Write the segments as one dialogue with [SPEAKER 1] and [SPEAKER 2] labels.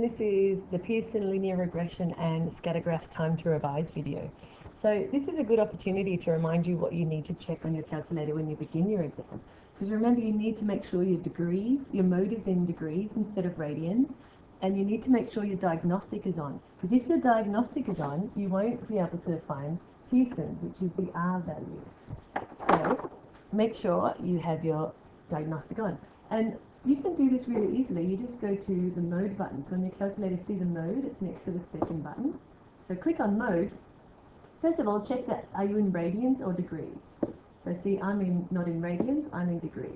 [SPEAKER 1] This is the Pearson linear regression and scattergraphs time to revise video. So this is a good opportunity to remind you what you need to check on your calculator when you begin your exam. Because remember, you need to make sure your mode is in degrees instead of radians, and you need to make sure your diagnostic is on. Because if your diagnostic is on, you won't be able to find Pearson's, which is the R value. So make sure you have your diagnostic on. And you can do this really easily. You just go to the mode button. So on your calculator, see the mode, it's next to the second button. So click on mode. First of all, check that, are you in radians or degrees? So see, I'm not in radians, I'm in degrees.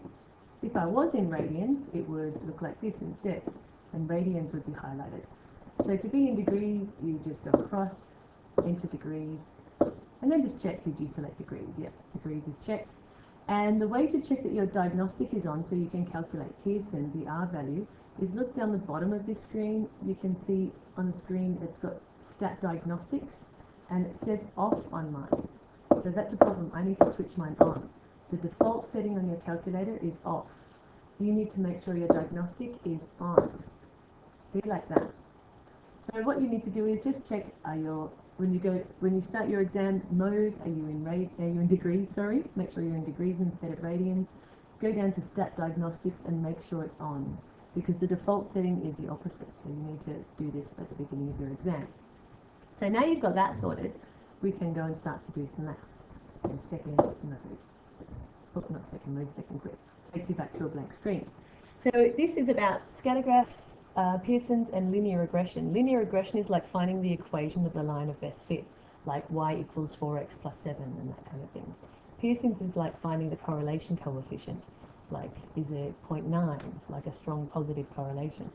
[SPEAKER 1] If I was in radians, it would look like this instead, and radians would be highlighted. So to be in degrees, you just go across, enter degrees, and then just check, did you select degrees? Yep, degrees is checked. And the way to check that your diagnostic is on so you can calculate Pearson, the R value, is look down the bottom of this screen. You can see on the screen it's got stat diagnostics and it says off on mine. So that's a problem. I need to switch mine on. The default setting on your calculator is off. You need to make sure your diagnostic is on. See, like that. So what you need to do is just check, when you start your exam mode, are you in degrees, sorry, make sure you're in degrees instead of radians. Go down to stat diagnostics and make sure it's on, because the default setting is the opposite, so you need to do this at the beginning of your exam. So now you've got that sorted, we can go and start to do some maths. Second grip. Takes you back to a blank screen. So this is about scattergraphs, Pearson's, and linear regression. Linear regression is like finding the equation of the line of best fit, like y equals 4x plus 7 and that kind of thing. Pearson's is like finding the correlation coefficient, like is it 0.9, like a strong positive correlation.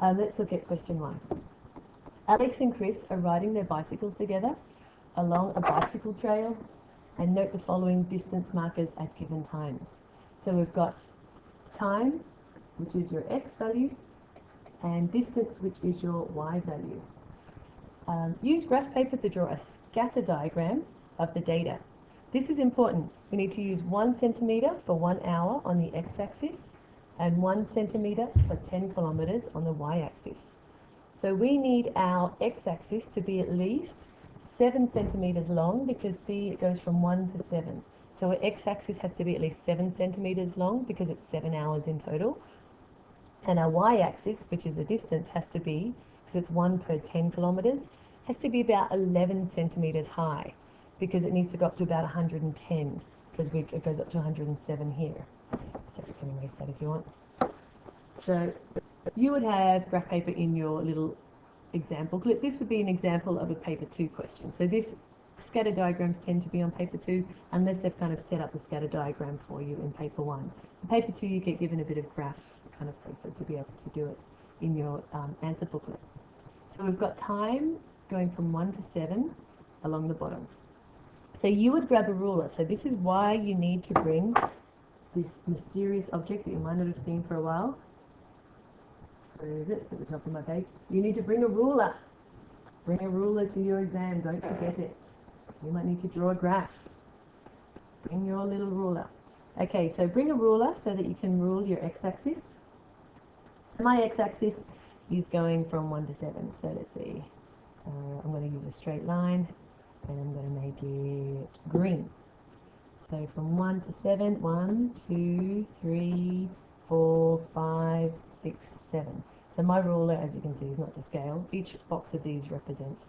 [SPEAKER 1] Let's look at question 1. Alex and Chris are riding their bicycles together along a bicycle trail, and note the following distance markers at given times. So we've got time, which is your x value, and distance, which is your y value. Use graph paper to draw a scatter diagram of the data. This is important. We need to use 1 centimeter for 1 hour on the x-axis and 1 centimeter for 10 kilometers on the y-axis. So we need our x-axis to be at least 7 centimeters long, because see, it goes from 1 to 7. So our x-axis has to be at least 7 centimeters long because it's 7 hours in total. And our y-axis, which is the distance, has to be, because it's 1 per 10 kilometers, has to be about 11 centimeters high, because it needs to go up to about 110, because it goes up to 107 here. So we can erase that if you want. So you would have graph paper in your little example clip. This would be an example of a paper 2 question. So this scatter diagrams tend to be on paper 2 unless they've kind of set up the scatter diagram for you in paper 1. In paper 2 you get given a bit of graph kind of paper to be able to do it in your answer booklet. So we've got time going from 1 to 7 along the bottom. So you would grab a ruler. So this is why you need to bring this mysterious object that you might not have seen for a while. Where is it? It's at the top of my page. You need to bring a ruler. Bring a ruler to your exam, don't forget it. You might need to draw a graph. Bring your little ruler. Okay, so bring a ruler so that you can rule your x-axis. So my x-axis is going from 1 to 7, so let's see. So I'm going to use a straight line, and I'm going to make it green. So from 1 to 7, 1, 2, 3, 4, 5, 6, 7. So my ruler, as you can see, is not to scale. Each box of these represents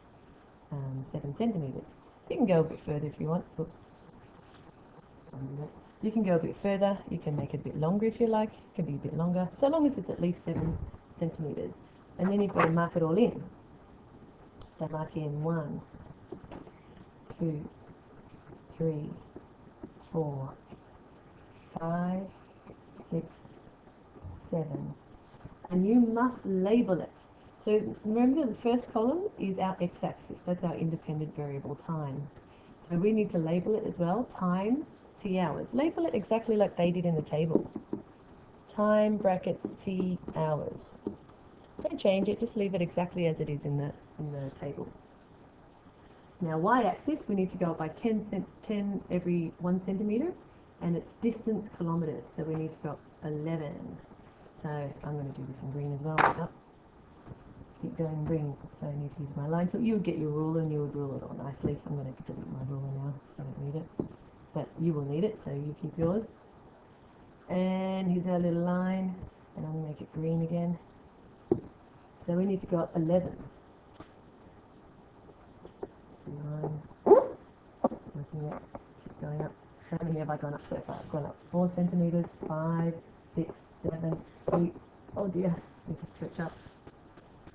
[SPEAKER 1] 7 centimeters. You can go a bit further if you want. Oops. You can go a bit further. You can make it a bit longer if you like. It can be a bit longer, so long as it's at least 7 centimeters. And then you've got to mark it all in. So mark in 1, 2, 3, 4, 5, 6, 7. And you must label it. So remember, the first column is our x-axis. That's our independent variable, time. So we need to label it as well. Time, T hours. Label it exactly like they did in the table. Time brackets T hours. Don't change it, just leave it exactly as it is in the table. Now y-axis, we need to go up by 10 every 1 centimeter, and it's distance kilometers. So we need to go up 11. So I'm going to do this in green as well. keep going green, so I need to use my line tool. You would get your ruler and you would rule it all nicely. I'm going to delete my ruler now because I don't need it, but you will need it, so you keep yours. And here's our little line, and I'm going to make it green again. So we need to go up 11. See line. It's working yet. Keep going up. How many have I gone up so far? I've gone up 4 centimeters, 5, 6, 7, 8. Oh dear, I need to stretch up.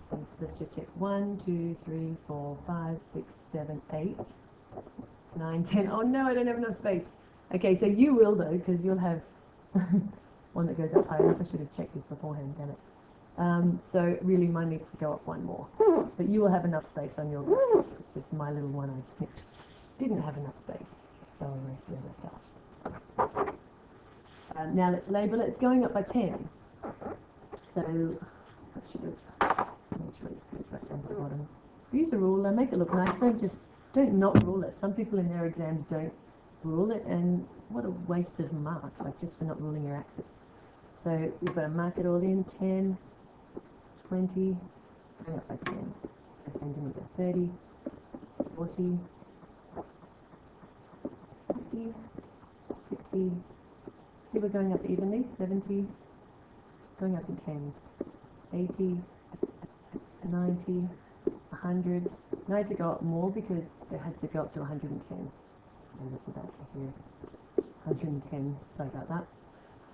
[SPEAKER 1] So let's just check. 1, 2, 3, 4, 5, 6, 7, 8, 9, 10. Oh no, I don't have enough space. Okay, so you will though, because you'll have one that goes up high enough. I should have checked this beforehand, damn it. So really mine needs to go up one more. But you will have enough space on your graph. It's just my little one I snipped didn't have enough space. So I'll erase the other stuff. Now let's label it. It's going up by 10. So I should have made sure this goes right down to the bottom. Use a ruler, make it look nice. Don't not rule it. Some people in their exams don't rule it, and what a waste of mark, like just for not ruling your axis. So you've got to mark it all in. 10, 20, it's going up by 10, a centimetre, 30, 40, 50, 60. See, we're going up evenly. 70, going up in tens. 80, 90, 100. Now I had to go up more because it had to go up to 110. So that's about to here. 110, sorry about that.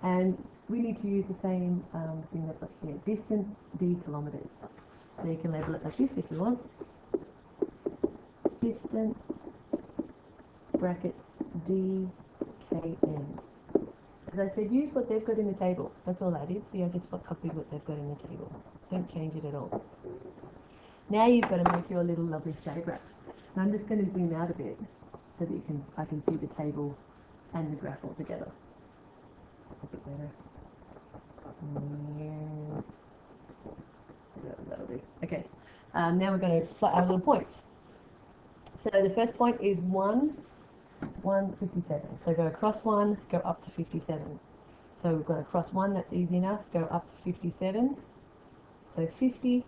[SPEAKER 1] And we need to use the same thing they've got here. Distance, d kilometres. So you can label it like this if you want. Distance, brackets, d, k, n. As I said, use what they've got in the table. That's all I did. See, I just copied what they've got in the table. Don't change it at all. Now you've got to make your little lovely scattergraph. And I'm just going to zoom out a bit so that I can see the table and the graph all together. That's a bit better. That'll do. Okay. Now we're going to plot our little points. So the first point is 157. So go across 1, go up to 57. So we've got across 1, that's easy enough. Go up to 57. So 50.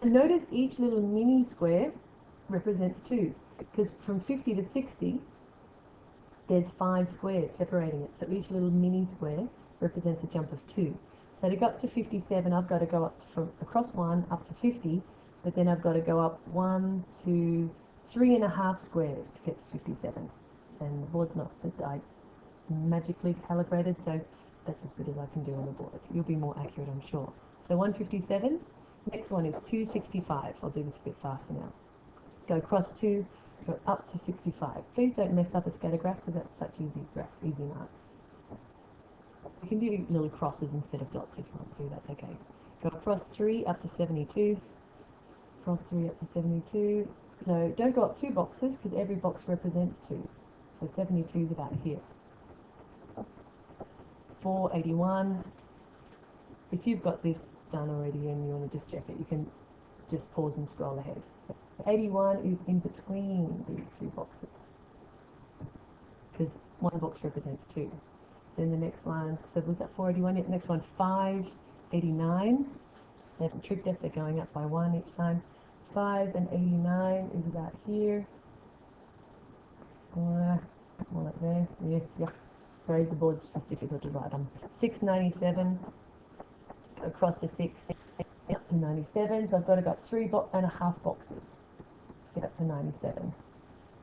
[SPEAKER 1] And notice each little mini square represents 2. Because from 50 to 60, there's 5 squares separating it. So each little mini square represents a jump of 2. So to go up to 57, I've got to go up from across 1 up to 50. But then I've got to go up 1, 2, 3.5 squares to get to 57. And the board's not magically calibrated, so that's as good as I can do on the board. You'll be more accurate, I'm sure. So 157. Next one is 265. I'll do this a bit faster now. Go across 2, go up to 65. Please don't mess up a scatter graph because that's such easy marks. You can do little crosses instead of dots if you want to, that's okay. Go across 3 up to 72. Cross 3 up to 72. So don't go up 2 boxes because every box represents 2. So 72 is about here. 481. If you've got this done already and you want to just check it, you can just pause and scroll ahead. 81 is in between these 2 boxes because one box represents 2. Then the next one, so was that 481? Yeah, the next one, 589. They haven't tricked us, they're going up by 1 each time. 5 and 89 is about here. More like there. Yeah. Sorry, the board's just difficult to write on. 697. Go across to 6, up to 97. So I've got to go up 3.5 boxes to get up to 97.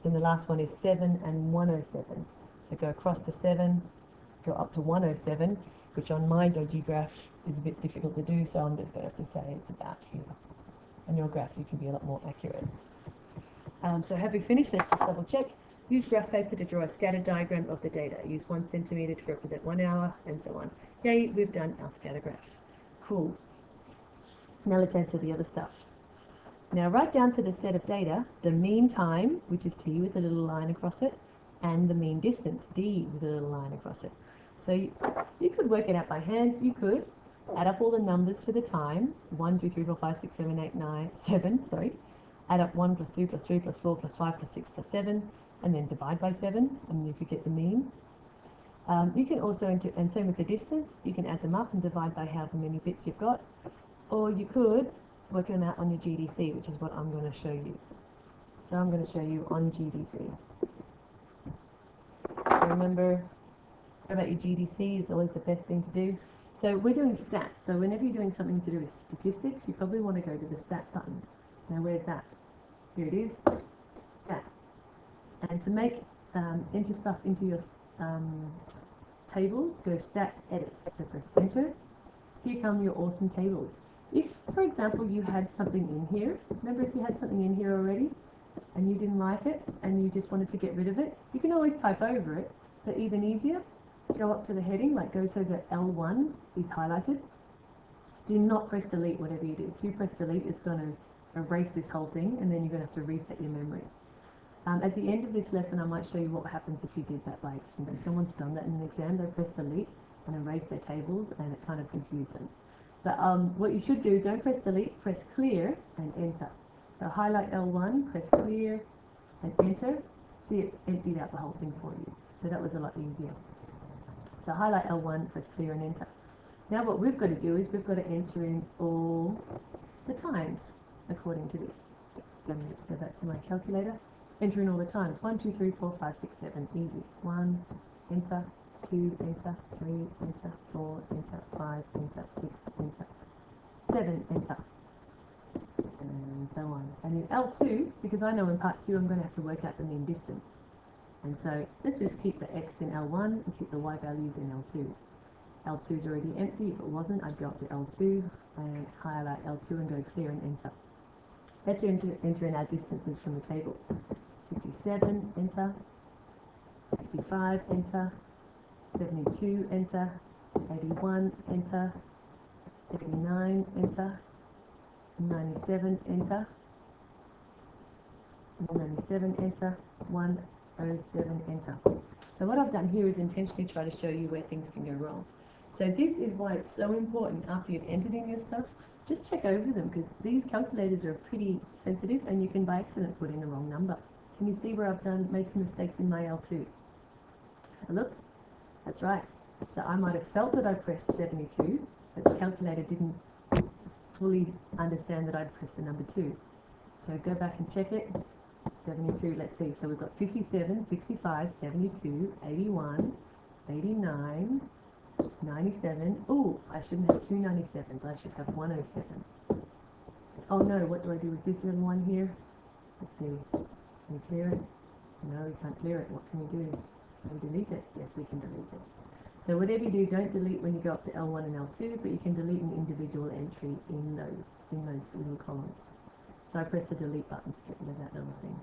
[SPEAKER 1] Then the last one is 7 and 107. So go across to 7, go up to 107, which on my dodgy graph is a bit difficult to do, so I'm just going to have to say it's about here. On your graph, you can be a lot more accurate. So have we finished? Let's just double check. Use graph paper to draw a scatter diagram of the data. Use 1 centimetre to represent 1 hour, and so on. Yay, we've done our scatter graph. Cool. Now let's answer the other stuff. Now write down for the set of data the mean time, which is t with a little line across it, and the mean distance, d with a little line across it. So you could work it out by hand. You could add up all the numbers for the time, 1, 2, 3, 4, 5, 6, 7, 8, 9, 7, sorry. Add up 1 plus 2 plus 3 plus 4 plus 5 plus 6 plus 7, and then divide by 7, and you could get the mean. You can also, and same with the distance, you can add them up and divide by however many bits you've got. Or you could working them out on your GDC, which is what I'm going to show you. So I'm going to show you on GDC. So remember about your GDC is always the best thing to do. So we're doing stats. So whenever you're doing something to do with statistics, you probably want to go to the stat button. Now where's that? Here it is, stat. And to make enter stuff into your tables, go stat edit. So press enter. Here come your awesome tables. If, for example, you had something in here, remember if you had something in here already and you didn't like it and you just wanted to get rid of it, you can always type over it, but even easier, go up to the heading, like go so that L1 is highlighted. Do not press delete whatever you do. If you press delete, it's going to erase this whole thing and then you're going to have to reset your memory. At the end of this lesson, I might show you what happens if you did that by accident. If someone's done that in an exam, they press delete and erase their tables and it kind of confuses them. But what you should do, don't press delete, press clear and enter. So highlight L1, press clear and enter. See, it emptied out the whole thing for you. So that was a lot easier. So highlight L1, press clear and enter. Now what we've got to do is we've got to enter in all the times according to this. Let's go back to my calculator. Enter in all the times. 1, 2, 3, 4, 5, 6, 7. Easy. 1, enter. 2, enter. 3, enter. 4, enter. 5, enter. 6, enter. 7, enter. And so on. And in L2, because I know in part 2 I'm going to have to work out the mean distance. And so let's just keep the x in L1 and keep the y values in L2. L2 is already empty. If it wasn't, I'd go up to L2 and highlight L2 and go clear and enter. Let's enter in our distances from the table. 57, enter. 65, enter. 72, enter. 81, enter. 89, enter. 97, enter. 97, enter. 107, enter. So what I've done here is intentionally try to show you where things can go wrong. So this is why it's so important after you've entered in your stuff, just check over them, because these calculators are pretty sensitive and you can by accident put in the wrong number. Can you see where I've made some mistakes in my L2? Have a look. That's right. So I might have felt that I pressed 72, but the calculator didn't fully understand that I'd pressed the number 2. So go back and check it. 72, let's see. So we've got 57, 65, 72, 81, 89, 97. Oh, I shouldn't have 2 97s. I should have 107. Oh no, what do I do with this little one here? Let's see. Can we clear it? No, we can't clear it. What can we do? Can we delete it? Yes, we can delete it. So whatever you do, don't delete when you go up to L1 and L2, but you can delete an individual entry in those little columns. So I press the delete button to get rid of that little thing.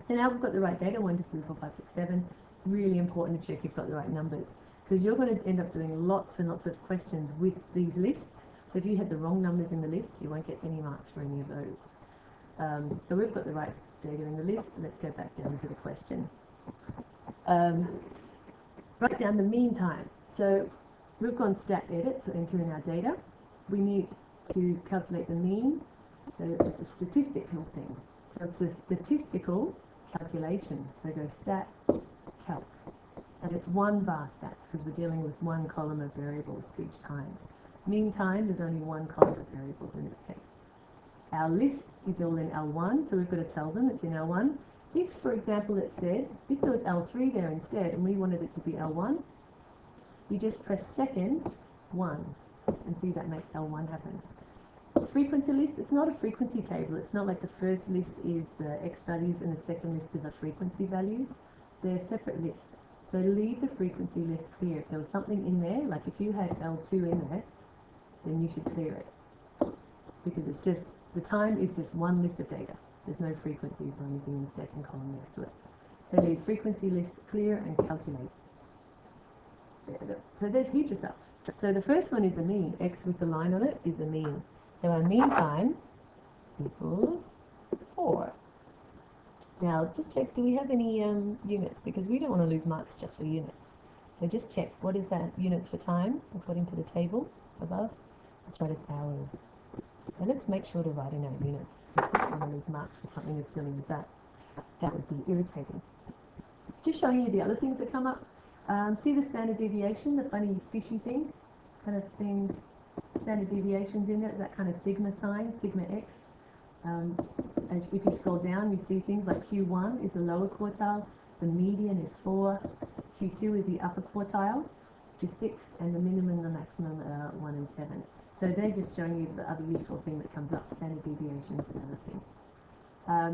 [SPEAKER 1] So now we've got the right data, 1, 2, 3, 4, 5, 6, 7. Really important to check you've got the right numbers, because you're going to end up doing lots and lots of questions with these lists. So if you had the wrong numbers in the lists, you won't get any marks for any of those. So we've got the right data in the list, so let's go back down to the question. Write down the mean time. So we've gone stat edit to enter in our data. We need to calculate the mean, so it's a statistical thing. So it's a statistical calculation. So go stat calc. And it's 1 bar stats because we're dealing with 1 column of variables each time. Mean time, there's only 1 column of variables in this case. Our list is all in L1, so we've got to tell them it's in L1. If, for example, it said, if there was L3 there instead and we wanted it to be L1, you just press second 1 and see that makes L1 happen. Frequency list, it's not a frequency table. It's not like the first list is the X values and the second list is the frequency values. They're separate lists. So leave the frequency list clear. If there was something in there, like if you had L2 in there, then you should clear it. Because it's just, the time is just 1 list of data. There's no frequencies or anything in the second column next to it. So leave frequency list clear and calculate. So there's heaps of stuff. So the first one is the mean. X with the line on it is the mean. So our mean time equals 4. Now just check, do we have any units? Because we don't want to lose marks just for units. So just check, what is that units for time according to the table above? That's right, it's hours. So let's make sure to write in our units, because we don't want to lose marks for something as silly as that. That would be irritating. Just showing you the other things that come up. See the standard deviation, the funny fishy thing kind of thing standard deviations in there. It's that kind of sigma sign, sigma x. As if you scroll down, you see things like Q1 is the lower quartile, the median is 4, Q2 is the upper quartile, which is 6, and the minimum and the maximum are 1 and 7. So they're just showing you the other useful thing that comes up, standard deviations and other thing.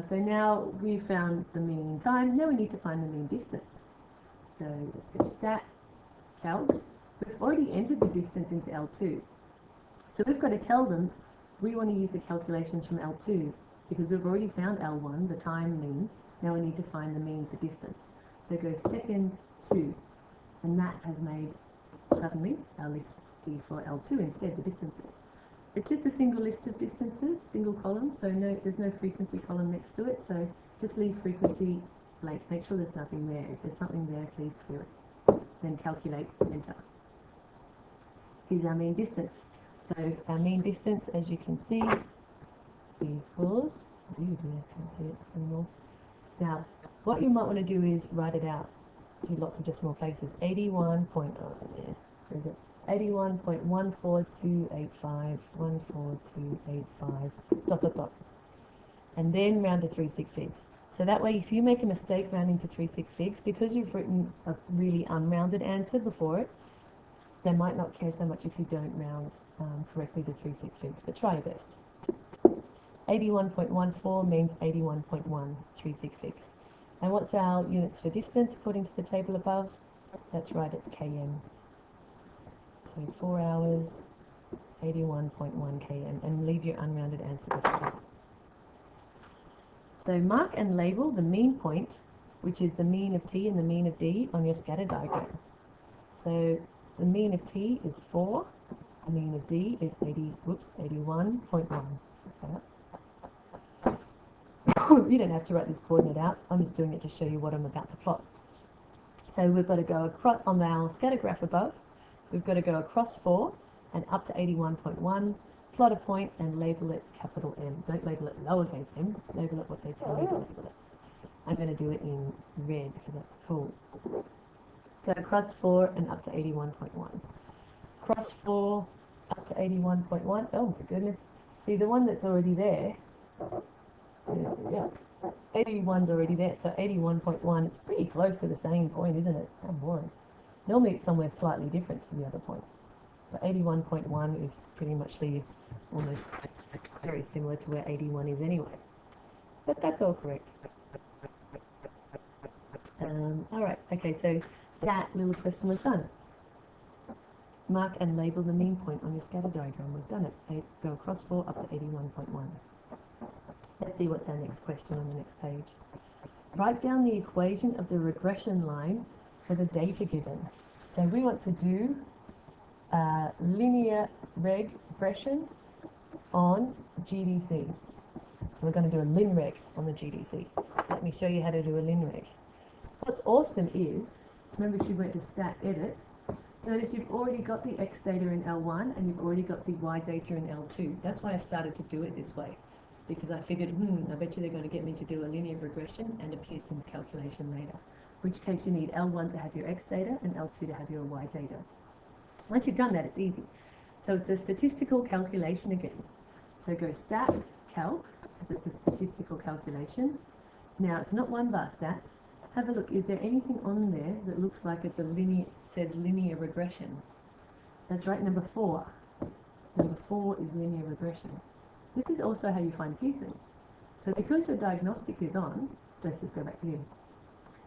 [SPEAKER 1] So now we've found the mean time, now we need to find the mean distance. So let's go stat, calc. We've already entered the distance into L2. So we've got to tell them we want to use the calculations from L2 because we've already found L1, the time mean. Now we need to find the mean for distance. So go second 2, and that has made suddenly our list for L2 instead, the distances. It's just a single list of distances, single column, so there's no frequency column next to it, so just leave frequency blank. Make sure there's nothing there. If there's something there, please clear it. Then calculate, enter. Here's our mean distance. So our mean distance, as you can see, equals, I can't see it anymore. Now, what you might want to do is write it out to lots of decimal places. 81.14285, 14285, ... And then round to 3 sig figs. So that way, if you make a mistake rounding to 3 sig figs, because you've written a really unrounded answer before it, they might not care so much if you don't round correctly to 3 sig figs, but try your best. 81.14 means 81.1 3 sig figs. And what's our units for distance according to the table above? That's right, it's km. So 4 hours, 81.1 km, and leave your unrounded answer before that. So mark and label the mean point, which is the mean of t and the mean of d, on your scatter diagram. So the mean of t is 4, the mean of d is 81.1. You don't have to write this coordinate out, I'm just doing it to show you what I'm about to plot. So we've got to go across on our scatter graph above, we've got to go across 4 and up to 81.1, plot a point and label it capital M. Don't label it lowercase m, label it what they tell you to label it. I'm going to do it in red because that's cool. Go across 4 and up to 81.1. Cross 4 up to 81.1. Oh my goodness. See, the one that's already there, yeah, 81's already there, so 81.1, it's pretty close to the same point, isn't it? How boring. Normally it's somewhere slightly different to the other points. But 81.1 is pretty much almost very similar to where 81 is anyway. But that's all correct. Alright, okay, so that little question was done. Mark and label the mean point on your scatter diagram. We've done it. Go across 4 up to 81.1. Let's see what's our next question on the next page. Write down the equation of the regression line for the data given. So we want to do linear regression on GDC. We're going to do a linreg on the GDC. Let me show you how to do a linreg. What's awesome is, remember if you went to stat edit, notice you've already got the X data in L1 and you've already got the Y data in L2. That's why I started to do it this way, because I figured, I bet you they're going to get me to do a linear regression and a Pearson's calculation later. In which case you need L1 to have your X data and L2 to have your Y data. Once you've done that, it's easy. So it's a statistical calculation again. So go stat calc, because it's a statistical calculation. Now it's not 1 bar stats. Have a look, is there anything on there that looks like it's a linear, says linear regression? That's right, number 4. Number 4 is linear regression. This is also how you find Pearson's. So because your diagnostic is on, let's just go back to here.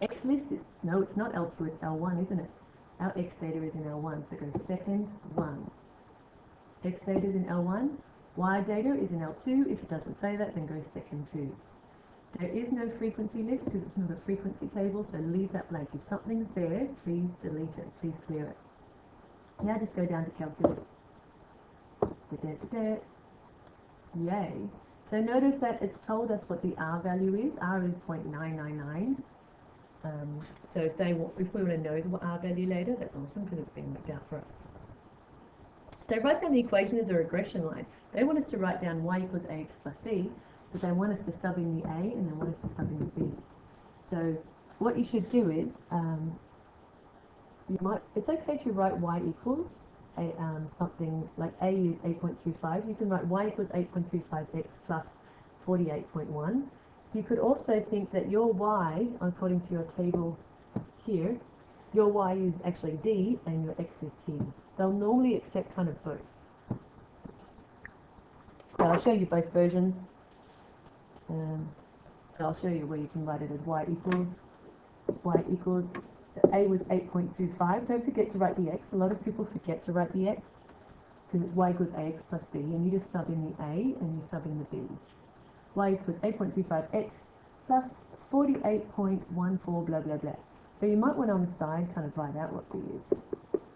[SPEAKER 1] X list is, no, it's not L2, it's L1, isn't it? Our X data is in L1, so go second 1. X data is in L1, Y data is in L2. If it doesn't say that, then go second 2. There is no frequency list because it's not a frequency table, so leave that blank. If something's there, please delete it, please clear it. Now just go down to calculate. Yay. So notice that it's told us what the R value is. R is 0.999. So if we want to know the R value later, that's awesome because it's been worked out for us. They write down the equation of the regression line. They want us to write down y equals ax plus b, but they want us to sub in the a and they want us to sub in the b. So what you should do is, it's okay if you write y equals, something like a is 8.25, you can write y equals 8.25x plus 48.1. You could also think that your y, according to your table here, your y is actually d and your x is t. They'll normally accept kind of both. Oops. So I'll show you both versions. So I'll show you where you can write it as y equals, a was 8.25. Don't forget to write the x. A lot of people forget to write the x because it's y equals ax plus b, and you just sub in the a and you sub in the b. Y equals 8.25x plus 48.14 blah blah blah. So you might want to on the side kind of write out what b is.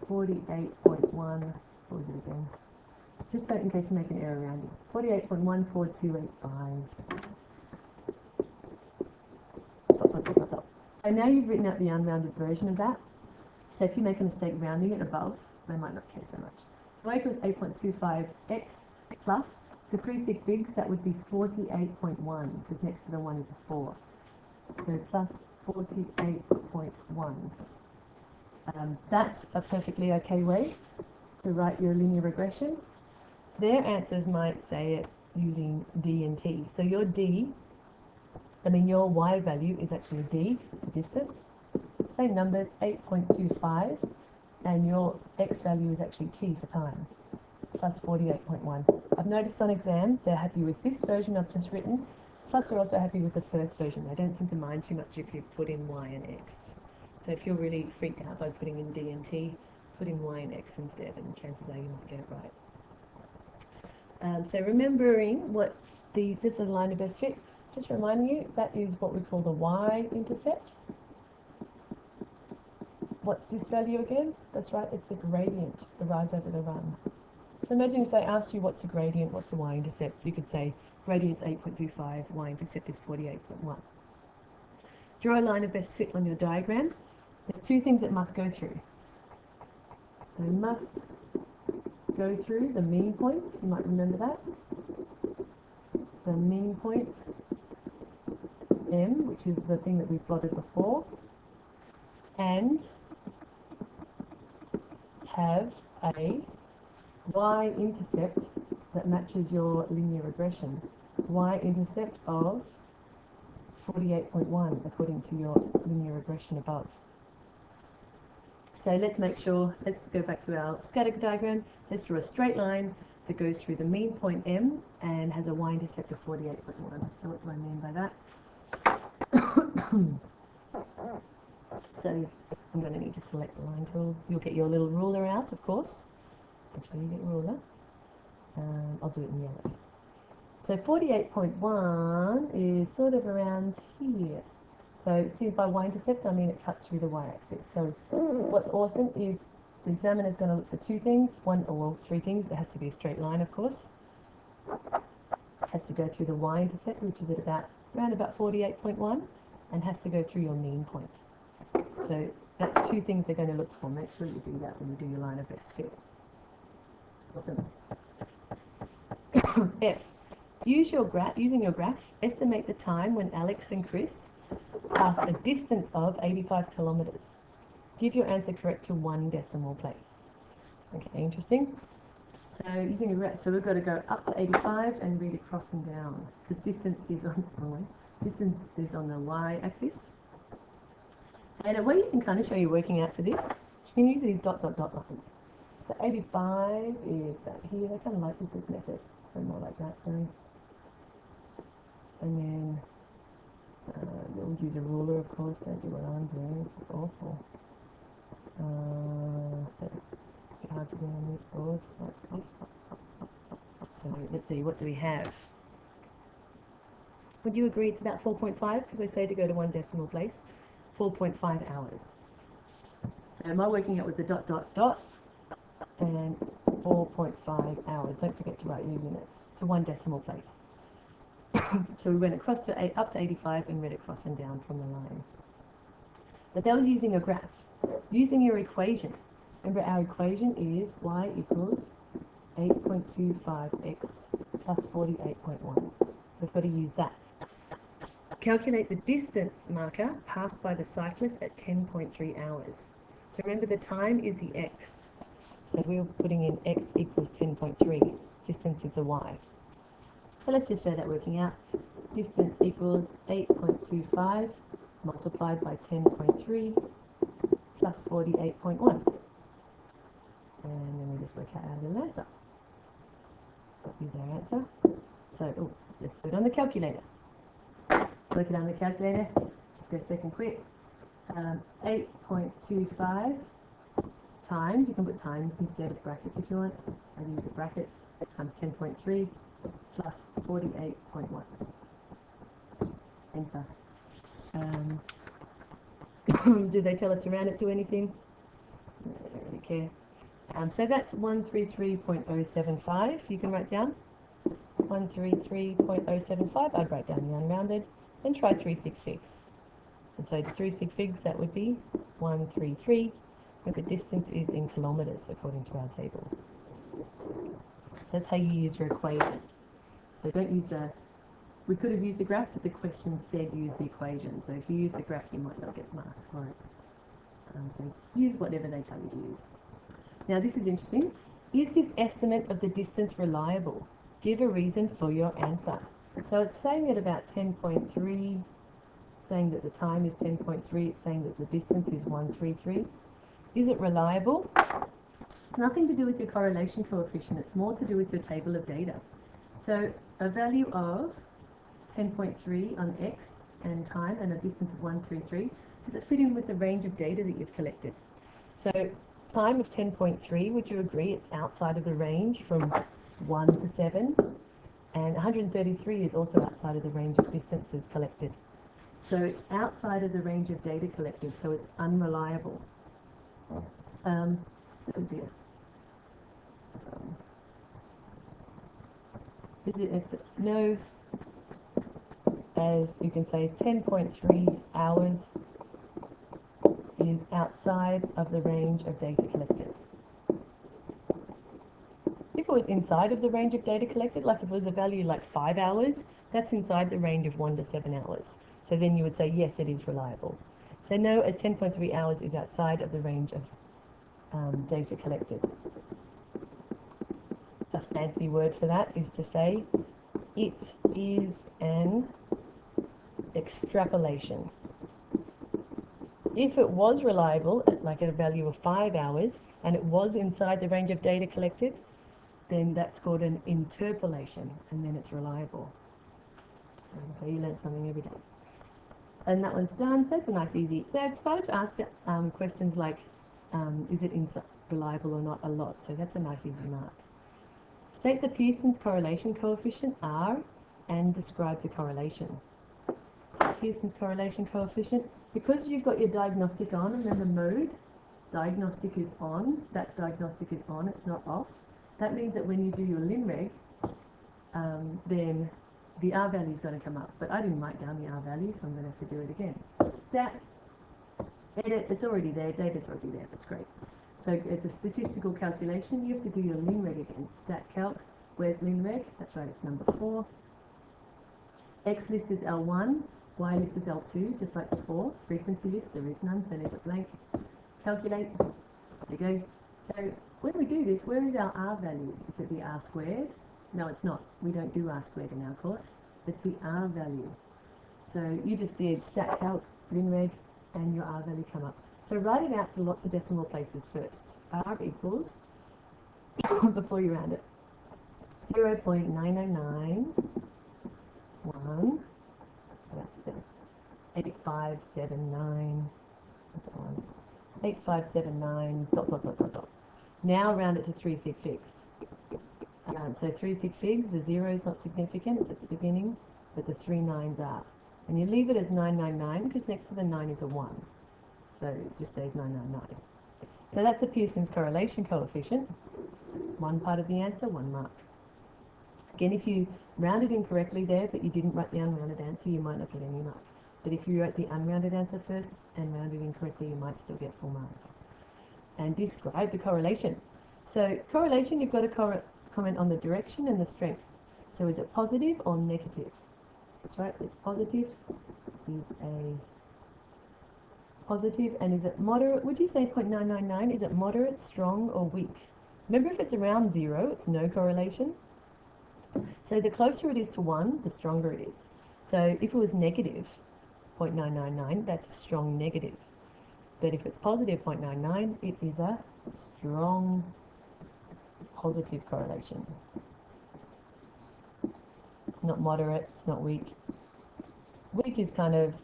[SPEAKER 1] 48.1, what was it again? Just so in case you make an error around it. 48.14285. So now you've written out the unrounded version of that. So if you make a mistake rounding it above, they might not care so much. So y equals 8.25x plus, to 3 sig figs, that would be 48.1, because next to the 1 is a 4. So plus 48.1. That's a perfectly okay way to write your linear regression. Their answers might say it using d and t. So your your y value is actually d, because it's a distance. Same numbers, 8.25, and your x value is actually t for time, plus 48.1. I've noticed on exams they're happy with this version I've just written, plus they're also happy with the first version. They don't seem to mind too much if you put in y and x. So if you're really freaked out by putting in d and t, put in y and x instead, and chances are you might get it right. So remembering what this is a line of best fit, just reminding you, that is what we call the y-intercept. What's this value again? That's right, it's the gradient, the rise over the run. So imagine if they asked you what's a gradient, what's a y-intercept, you could say gradient's 8.25, y-intercept is 48.1. Draw a line of best fit on your diagram. There's two things it must go through. So it must go through the mean point, you might remember that. The mean point, M, which is the thing that we plotted before, and have a y-intercept that matches your linear regression. Y-intercept of 48.1 according to your linear regression above. So let's make sure, let's go back to our scatter diagram. Let's draw a straight line that goes through the mean point M and has a y-intercept of 48.1. So what do I mean by that? So I'm going to need to select the line tool. You'll get your little ruler out, of course. Actually, you get a ruler. I'll do it in yellow. So 48.1 is sort of around here. So see, by y-intercept, I mean it cuts through the y-axis. So what's awesome is the examiner is going to look for two things. Three things. It has to be a straight line, of course. It has to go through the y-intercept, which is at around about 48.1, and has to go through your mean point. So that's two things they're going to look for. Make sure you do that when you do your line of best fit. Awesome. F. Using your graph, estimate the time when Alex and Chris pass a distance of 85 kilometers. Give your answer correct to 1 decimal place. Okay, interesting. So using a graph, so we've got to go up to 85 and read across and down, because distance is on the y-axis. And a way you can kind of show you're working out for this, you can use these dot lines. So 85 is that here. I kind of like this method, so more like that. Sorry. And then we'll use a ruler, of course. Don't do what I'm doing. This is awful. It's hard to do on this board. So let's see, what do we have? Would you agree it's about 4.5? Because I say to go to 1 decimal place. 4.5 hours. So my working out was a dot and 4.5 hours. Don't forget to write your units to 1 decimal place. So we went across to up to 85 and read across and down from the line. But that was using a graph. Using your equation. Remember, our equation is y equals 8.25x plus 48.1. We've got to use that. Calculate the distance marker passed by the cyclist at 10.3 hours. So remember, the time is the x. So So we were putting in x equals 10.3. Distance is the y. So let's just show that working out. Distance equals 8.25 multiplied by 10.3 plus 48.1. And then we just work out our little answer. Here's our answer. So, let's do it on the calculator. Work it on the calculator. Just go second quick. 8.25 times, you can put times instead of brackets if you want. I use the brackets, times 10.3 plus 48.1. Enter. Do they tell us to round it to anything? No, I don't really care. So that's 133.075. You can write down 133.075. I'd write down the unrounded and try 3 sig figs. And so to 3 sig figs, that would be 133. But the distance is in kilometres according to our table. So that's how you use your equation. So don't use the, we could have used a graph, but the question said use the equation. So if you use the graph, you might not get marks for it. So use whatever they tell you to use. Now this is interesting. Is this estimate of the distance reliable? Give a reason for your answer. So it's saying at about 10.3, saying that the time is 10.3, it's saying that the distance is 133. Is it reliable? It's nothing to do with your correlation coefficient, it's more to do with your table of data. So a value of 10.3 on x and time and a distance of 133, does it fit in with the range of data that you've collected? So time of 10.3, would you agree it's outside of the range from 1 to 7? And 133 is also outside of the range of distances collected. So it's outside of the range of data collected, so it's unreliable. Oh dear. No, as you can say, 10.3 hours is outside of the range of data collected. If it was inside of the range of data collected, like if it was a value like 5 hours, that's inside the range of 1 to 7 hours. So then you would say, yes, it is reliable. So no, as 10.3 hours is outside of the range of data collected. A fancy word for that is to say, it is an extrapolation. If it was reliable, like at a value of 5 hours, and it was inside the range of data collected, then that's called an interpolation, and then it's reliable. Okay, you learn something every day. And that one's done, so it's a nice easy. They've started to ask questions like, is it reliable or not a lot, so that's a nice easy mark. State the Pearson's correlation coefficient, R, and describe the correlation. So Pearson's correlation coefficient, because you've got your diagnostic on and then the mode, diagnostic is on, stats diagnostic is on, it's not off. That means that when you do your linreg, then the R value is going to come up. But I didn't write down the R value, so I'm going to have to do it again. Stat, edit, it's already there, data's already there, that's great. So it's a statistical calculation, you have to do your linreg again. Stat calc, where's linreg? That's right, it's number 4. X list is L1, Y list is L2, just like before. Frequency list, there is none, so leave it blank. Calculate, there you go. So when we do this, where is our R value? Is it the R squared? No, it's not. We don't do R squared in our course. It's the R value. So you just did stat calc, linreg, and your R value come up. So write it out to lots of decimal places first. R equals, before you round it, 0.9091, that's 8579, 8579, ... Now round it to 3 sig figs. So 3 sig figs, the 0 is not significant, it's at the beginning, but the 3 9s are. And you leave it as 999 because next to the 9 is a 1. So it just stays 999. So that's a Pearson's correlation coefficient. That's one part of the answer, 1 mark. Again, if you rounded incorrectly there, but you didn't write the unrounded answer, you might not get any mark. But if you wrote the unrounded answer first and rounded incorrectly, you might still get full marks. And describe the correlation. So correlation, you've got to comment on the direction and the strength. So is it positive or negative? That's right, it's positive. Is a positive, and is it moderate? Would you say 0.999? Is it moderate, strong, or weak? Remember, if it's around 0, it's no correlation. So the closer it is to 1, the stronger it is. So if it was negative 0.999, that's a strong negative. But if it's positive 0.99, it is a strong positive correlation. It's not moderate, it's not weak. Weak is kind of,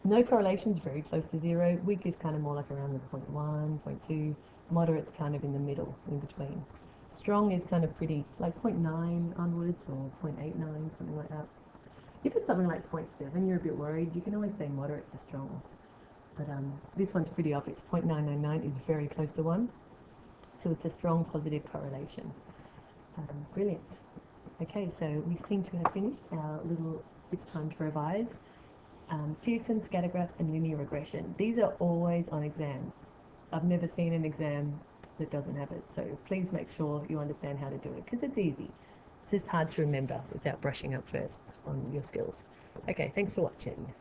[SPEAKER 1] no correlation is very close to 0. Weak is kind of more like around the 0.1, 0.2. Moderate's kind of in the middle, in between. Strong is kind of pretty, like 0.9 onwards, or 0.89, something like that. If it's something like 0.7, you're a bit worried, you can always say moderate to strong. But this one's pretty off. It's 0.999 is very close to 1. So it's a strong positive correlation. Brilliant. Okay, so we seem to have finished our little It's Time to Revise. Pearson, scattergraphs, and linear regression. These are always on exams. I've never seen an exam that doesn't have it. So please make sure you understand how to do it, because it's easy. It's just hard to remember without brushing up first on your skills. Okay, thanks for watching.